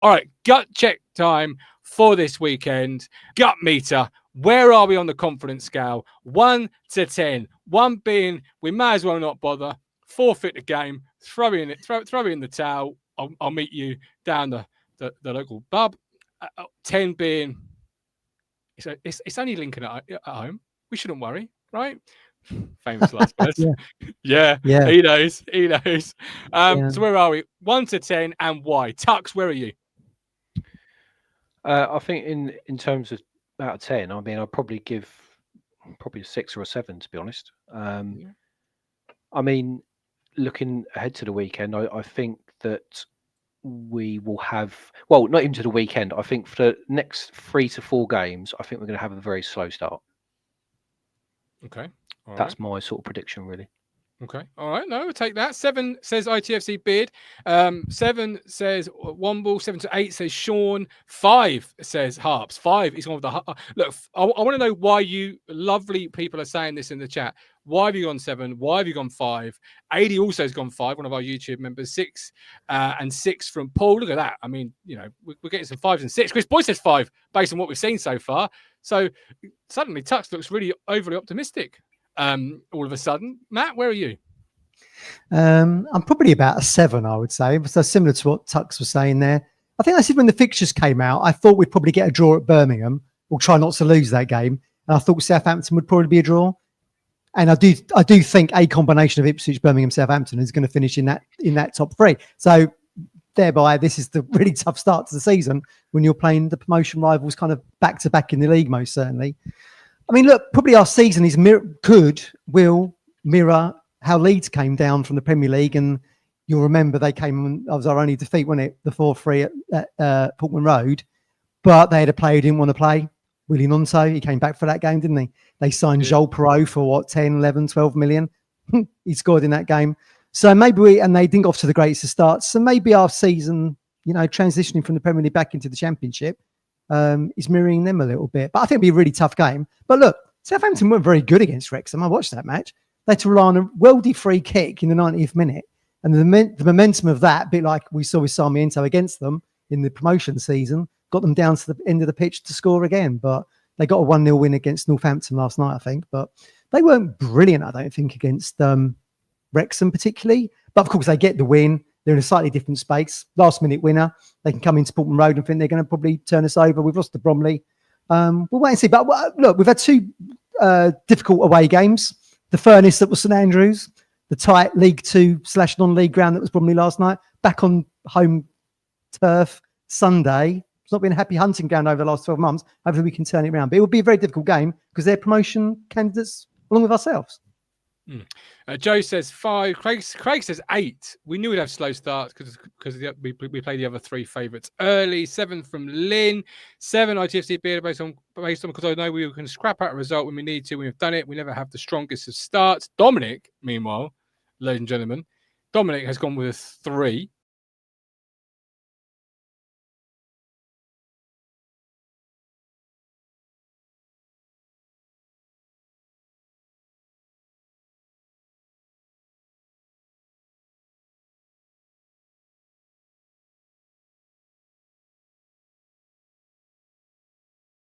All right, gut check time for this weekend. Gut meter. Where are we on the confidence scale? 1 to 10. 1 being we may as well not bother. Forfeit the game. Throw in the towel. I'll meet you down the local pub. 10 being it's only Lincoln at home. We shouldn't worry, right? Famous last words. Yeah, he knows. So where are we? 1 to 10, and why? Tux, where are you? I think in terms of out of 10, I mean, I'd probably give a 6 or a 7, to be honest. I mean, looking ahead to the weekend, I think that we will have, well, not even to the weekend. I think for the next 3 to 4 games, I think we're going to have a very slow start. Okay. That's my sort of prediction, really. Okay. All right. No, we'll take that. 7 says ITFC Beard. 7 says Womble. 7 to 8 says Sean. 5 says Harps. 5 is one of the... Look, I want to know why you lovely people are saying this in the chat. Why have you gone 7? Why have you gone 5? 80 also has gone 5, one of our YouTube members. 6 and 6 from Paul. Look at that. I mean, you know, we're getting some 5s and 6. Chris Boyd says 5 based on what we've seen so far. So suddenly Tux looks really overly optimistic. All of a sudden. Matt, where are you? I'm probably about a 7, I would say. So similar to what Tux was saying there. I think I said when the fixtures came out, I thought we'd probably get a draw at Birmingham. We'll try not to lose that game. And I thought Southampton would probably be a draw. And I do think a combination of Ipswich, Birmingham, Southampton is going to finish in that top 3. So thereby, this is the really tough start to the season when you're playing the promotion rivals kind of back to back in the league, most certainly. I mean, look, probably our season will mirror how Leeds came down from the Premier League. And you'll remember they came, and that was our only defeat, wasn't it? The 4-3 at Portman Road. But they had a player who didn't want to play, Willie Nonto. He came back for that game, didn't he? They signed Joel Perot for 10, 11, 12 million. He scored in that game. So maybe and they didn't go off to the greatest of starts. So maybe our season, transitioning from the Premier League back into the Championship, is mirroring them a little bit. But I think it'll be a really tough game. But look, Southampton weren't very good against Wrexham. I watched that match. They had to rely on a worldy free kick in the 90th minute. And the momentum of that, a bit like we saw with Sarmiento against them in the promotion season, got them down to the end of the pitch to score again. But they got a 1-0 win against Northampton last night, I think. But they weren't brilliant, I don't think, against Wrexham particularly. But of course, they get the win. They're in a slightly different space. Last minute winner. They can come into Portman Road and think they're going to probably turn us over. We've lost to Bromley. We'll wait and see. But look, we've had 2 difficult away games. The Furnace that was St Andrews. The tight League 2/non-league ground that was Bromley last night. Back on home turf Sunday. It's not been a happy hunting ground over the last 12 months. Hopefully we can turn it around. But it will be a very difficult game because they're promotion candidates along with ourselves. Joe says 5. Craig says 8. We knew we'd have slow starts because we played the other 3 favourites early. 7 from Lynn. 7 ITFC Beard based on because I know we can scrap out a result when we need to. We've done it. We never have the strongest of starts. Dominic, meanwhile, ladies and gentlemen, Dominic has gone with a 3.